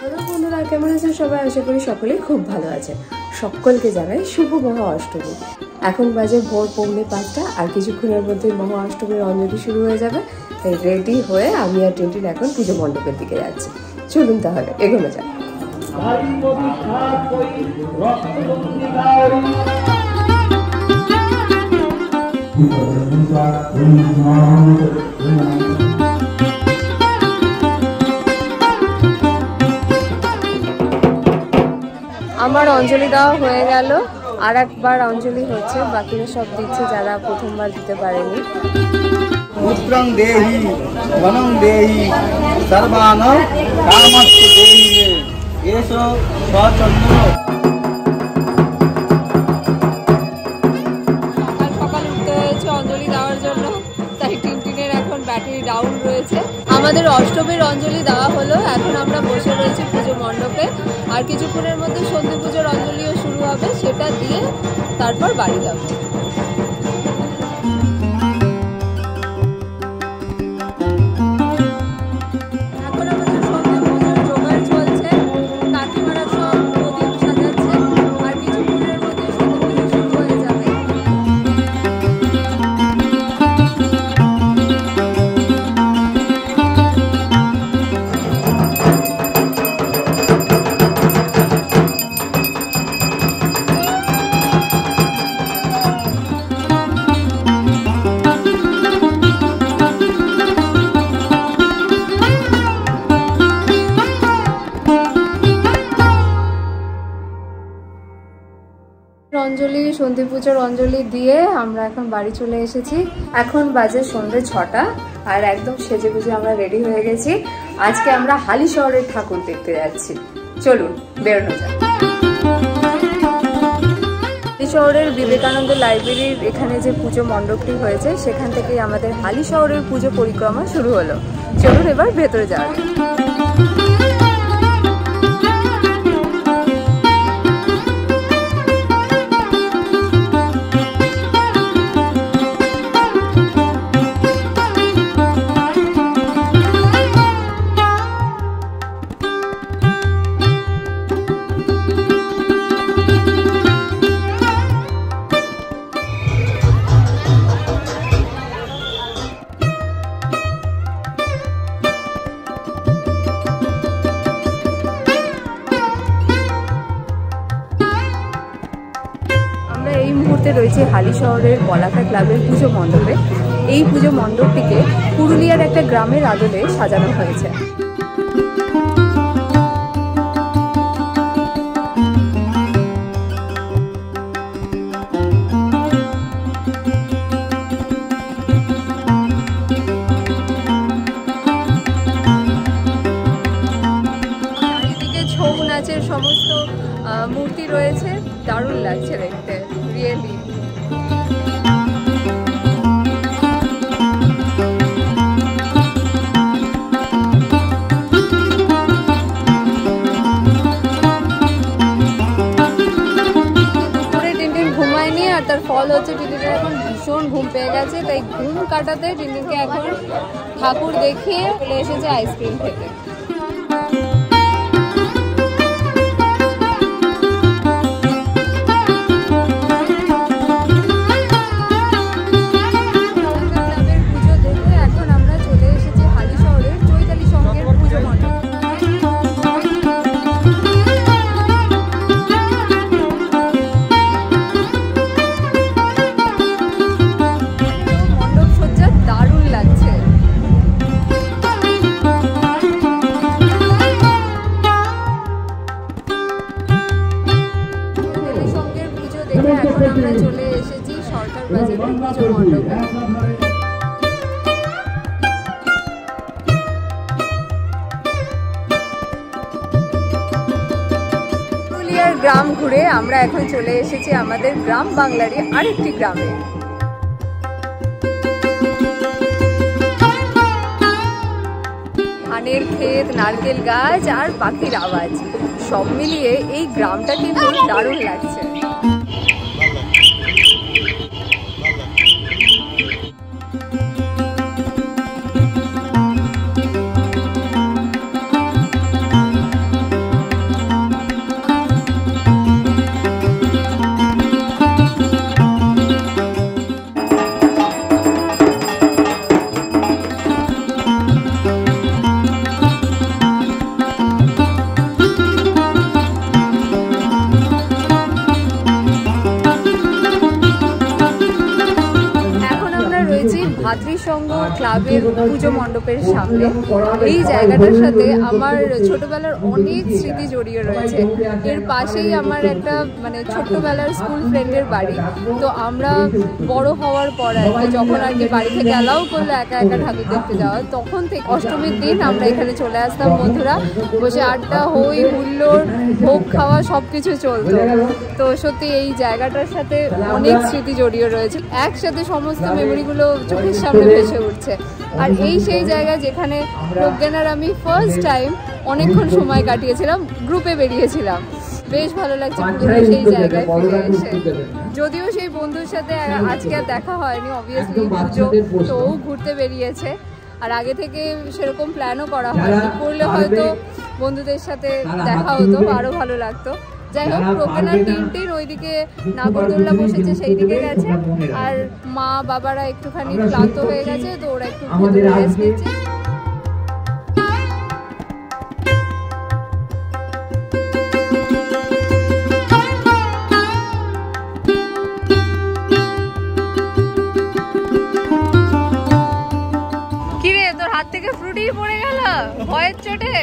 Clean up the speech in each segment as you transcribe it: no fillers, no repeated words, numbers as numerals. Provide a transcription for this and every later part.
Hello বন্ধুরা, কেমন আছেন সবাই? আশা করি সকলেই খুব ভালো আছে। সকলকে জানাই শুভ মহা অষ্টমী। এখন বাজে ভোর পৌনে 5টা, আর কিছুক্ষণের মধ্যে মহা অষ্টমীর অঞ্জলি শুরু হয়ে যাবে। তাই রেডি হয়ে আমি আর টিনটিন এখন পুজো মণ্ডপের দিকে যাচ্ছি। চলুন তাহলে এগোনো যাক। আমার অঞ্জলি দেওয়া হয়ে গেল, আর একবার অঞ্জলি হচ্ছে, বাকিরা সব দিচ্ছে যারা প্রথমবার দিতে পারেনি। পুত্রং দেহি ধনং দেহি সর্বাণং কামস্য দেহি মে এসো স্বচন্দ্র। সকাল উঠতে হয়েছে অঞ্জলি দেওয়ার জন্য, তাই টিনটিনের এখন ব্যাটারি ডাউন রয়েছে। আমাদের অষ্টমীর অঞ্জলি দেওয়া হলো, এখন আমরা বসে রয়েছি পুজো মণ্ডপে। আর কিছুক্ষণের মধ্যে সন্ধি পুজোর অঞ্জলিও শুরু হবে, সেটা দিয়ে তারপর বাড়ি যাব। এখন আমাদের সন্ধি পুজোর জোগাড় চলছে, কাকিমারা সব প্রদীপ সাজাচ্ছে, আর কিছুক্ষণের মধ্যে সন্ধি পুজো শুরু হয়ে যাবে। অঞ্জলি, সন্ধি পুজোর অঞ্জলি দিয়ে আমরা এখন বাড়ি চলে এসেছি। এখন বাজে সন্ধ্যে 6টা, আর একদম সেজে গুজে আমরা রেডি হয়ে গেছি। আজকে আমরা হালিশহরের ঠাকুর দেখতে যাচ্ছি। চলুন বেরোনো যাক। হালিশহরের বিবেকানন্দ লাইব্রেরির এখানে যে পুজো মণ্ডপটি হয়েছে, সেখান থেকেই আমাদের হালিশহরের পুজো পরিক্রমা শুরু হলো। চলুন এবার ভেতরে যাওয়া যাক। এই মুহূর্তে রয়েছে হালিশহরের বলাকা ক্লাবের পুজো মণ্ডপে। এই পুজো মণ্ডপটিকে পুরুলিয়ার একটা গ্রামের আদলে সাজানো হয়েছে। চারিদিকে ছৌ নাচের সমস্ত মূর্তি রয়েছে, দারুণ লাগছে দেখতে, রিয়েলি। দুপুরে টিনটিন ঘুমায়নি, আর তার ফল হচ্ছে টিনটিনের এখন ভীষণ ঘুম পেয়ে গেছে। তাই ঘুম কাটাতে টিনটিনকে এখন ঠাকুর দেখিয়ে চলে এসেছে আইসক্রিম খেতে। এখন আমরা চলে এসেছি সরকার বাজারের পুজো মণ্ডপে। পুরুলিয়ার গ্রাম ঘুরে আমরা এখন চলে এসেছি আমাদের গ্রাম বাংলারই আরেকটি গ্রামে। ধানের ক্ষেত, নারকেল গাছ আর পাখির আওয়াজ, সব মিলিয়ে এই গ্রামটা কিন্তু দারুণ লাগছে। ক্লাবের পুজো মণ্ডপের সামনে। এই জায়গাটার সাথে আমার ছোটবেলার অনেক স্মৃতি জড়িয়ে রয়েছে। এর পাশেই আমার একটা মানে ছোট্টবেলার স্কুল ফ্রেন্ডের বাড়ি। তো আমরা বড় হওয়ার পর আর কি যখন আর কি বাড়ি থেকে অ্যালাউ করলো একা একা ঠাকুর দেখতে যাওয়া, তখন থেকে অষ্টমীর দিন আমরা এখানে চলে আসতাম বন্ধুরা, বসে আড্ডা, হই হুল্লোড়, ভোগ খাওয়া সব কিছু চলতো। তো সত্যি এই জায়গাটার সাথে অনেক স্মৃতি জড়িয়ে রয়েছে, একসাথে সমস্ত মেমোরিগুলো চোখের সামনে ভেসে উঠছে। আর এই সেই জায়গা যেখানে প্রজ্ঞান আর আমি ফার্স্ট টাইম অনেকক্ষণ সময় কাটিয়েছিলাম, গ্রুপে বেরিয়েছিলাম। বেশ ভালো লাগছে পুরো সেই জায়গায় ফিরে এসে। যদিও সেই বন্ধুর সাথে আজকে আর দেখা হয়নি, অবভিয়াসলি পুজো, তো ও ঘুরতে বেরিয়েছে। আর আগে থেকে সেরকম প্ল্যানও করা হয়নি, করলে হয়তো বন্ধুদের সাথে দেখা হতো, আরও ভালো লাগতো। যাই হোক, প্রজ্ঞানার টিমটির ওইদিকে নাগরদোল্লা বসেছে, সেই দিকে গেছে। আর মা বাবারা একটুখানি ক্লান্ত হয়ে গেছে, তো ওরা একটু রেস্ট নিচ্ছে। হাত থেকে ফ্রুটি পড়ে গেল ভয়ের চোটে।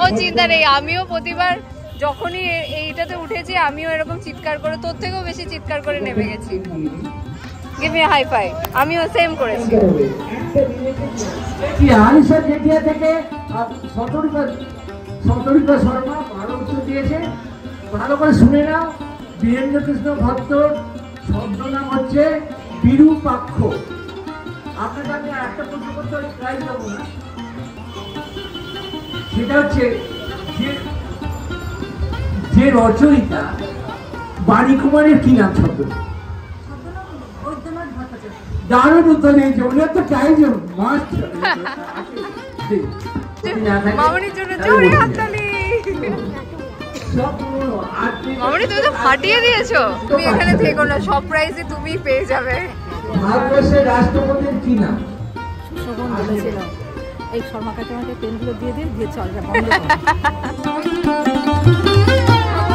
ও চিন্তা নেই, আমিও প্রতিবার যখনই এইটাতে উঠেছি আমিও এরকম চিৎকার করে, তোর থেকেও বেশি চিৎকার করে নেমে গেছি। গিভ মি হাই ফাই, আমিও সেম করেছি। ভালো করে শুনে নাও, বীরেন্দ্র কৃষ্ণ ভট্টর শব্দ নাম হচ্ছে বিরূপাক্ষ। আপনাকে আমি একটা প্রশ্ন করতে প্রাইজ দেবো না, সেটা হচ্ছে যে রচয়িতা বাণী কুমারের কি নাম শব্দ? দারুণ উত্তর দিয়েছে, ওনার তো প্রাইজ মাস্ট। মামনির জন্য জোরে হাততালি। মামনি তুমি তো ফাটিয়ে দিয়েছো, তুমি এখানে থেকো না, সব প্রাইজে তুমি পেয়ে যাবে। ভারতবর্ষের রাষ্ট্রপতির কি নাম? শোভন বলেছিল এই শর্মা কাকে আমাকে পেনগুলো দিয়ে দিয়ে চল যা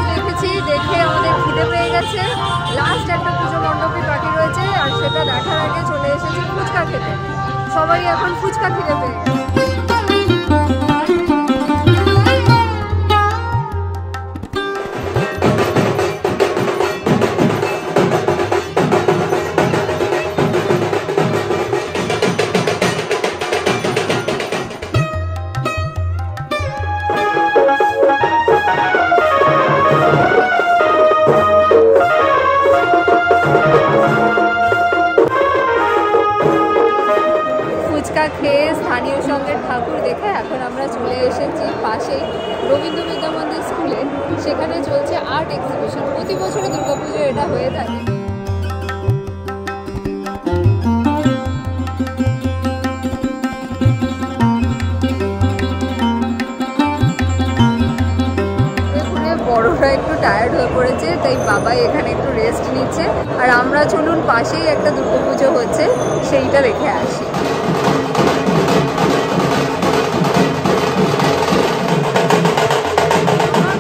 দেখেছি, দেখে আমাদের খিদে পেয়ে গেছে। লাস্ট একটা পুজো মণ্ডপে বাকি রয়েছে, আর সেটা দেখার আগে চলে এসেছি ফুচকা খেতে। সবাই এখন ফুচকা খিদে পেয়ে গেছে। খেয়ে স্থানীয় সঙ্গের ঠাকুর দেখে এখন আমরা চলে এসেছি পাশেই রবীন্দ্র বিদ্যা মন্দির স্কুলে। সেখানে চলছে আর্ট এক্সিবিশন, প্রতি বছরে দুর্গাপুজো এটা হয়ে থাকে। বড়রা একটু টায়ার্ড হয়ে পড়েছে, তাই বাবাই এখানে একটু রেস্ট নিচ্ছে। আর আমরা চলুন পাশেই একটা দুর্গাপুজো হচ্ছে, সেইটা দেখে আসি।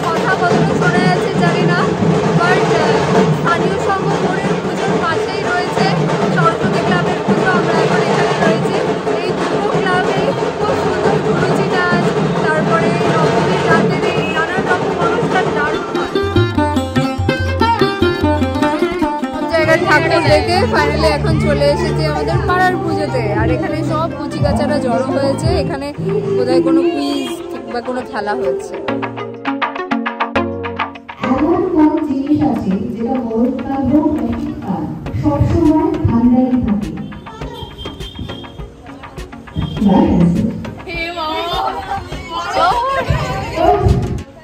কথা কতটা শোনা যাচ্ছে জানি না, বাট স্থানীয় সংঘ মোড়ের পুজোর পাশেই রয়েছে সরস্বতী ক্লাবের পুজো। আমরা এখন এখানে রয়েছি। এই দুটো ক্লাবে খুব সুন্দর গুরুজি নাচ, তারপরে নবমীর রাতের এই নানান রকম অনুষ্ঠান দারুণ হয়। সব জায়গায় ঠাকুর দেখে ফাইনালি এখন চলে এসেছি আমাদের পাড়ার পুজোতে। আর এখানে সব কুচিকাচারা জড়ো হয়েছে, এখানে বোধহয় কোনো কুইজ বা কোনো খেলা হচ্ছে। এমন কোন জিনিস আছে যেটা বরফকাল হোক বা শীতকাল সবসময় ঠান্ডাই থাকে?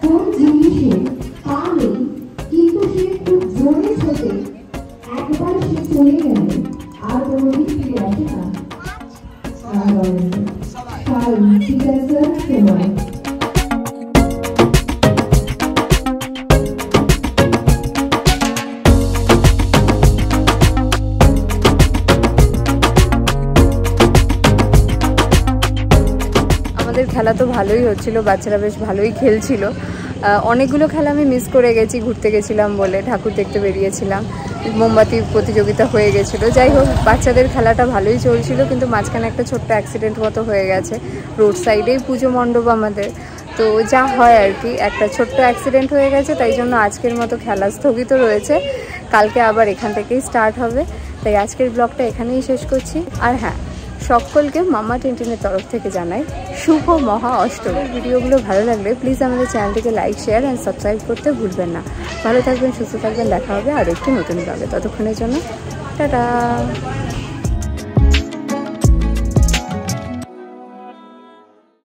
কোন জিনিসে পা নেই কিন্তু সে খুব জোরে ছোটে, একবার সে চলে গেলে আর কোনোদিন ফিরে আসে না? ঠিক আছে, সময়। খেলা তো ভালোই হচ্ছিল, বাচ্চারা বেশ ভালোই খেলছিল। অনেকগুলো খেলা আমি মিস করে গেছি, ঘুরতে গেছিলাম বলে, ঠাকুর দেখতে বেরিয়েছিলাম। মোমবাতি প্রতিযোগিতা হয়ে গেছিলো। যাই হোক, বাচ্চাদের খেলাটা ভালোই চলছিল, কিন্তু মাঝখানে একটা ছোট্ট অ্যাক্সিডেন্ট মতো হয়ে গেছে। রোড সাইডেই পুজো মণ্ডপ আমাদের, তো যা হয় আর কি, একটা ছোট্ট অ্যাক্সিডেন্ট হয়ে গেছে, তাই জন্য আজকের মতো খেলা স্থগিত রয়েছে। কালকে আবার এখান থেকেই স্টার্ট হবে। তাই আজকের ব্লগটা এখানেই শেষ করছি। আর হ্যাঁ, সকলকে মামা টিনটিনের তরফ থেকে জানাই শুভ মহা অষ্টমী। ভিডিওগুলো ভালো লাগলে প্লিজ আমাদের চ্যানেলটিকে লাইক, শেয়ার অ্যান্ড সাবস্ক্রাইব করতে ভুলবেন না। ভালো থাকবেন, সুস্থ থাকবেন, দেখা হবে আর একটি নতুন ব্লগে। ততক্ষণের জন্য টাটা।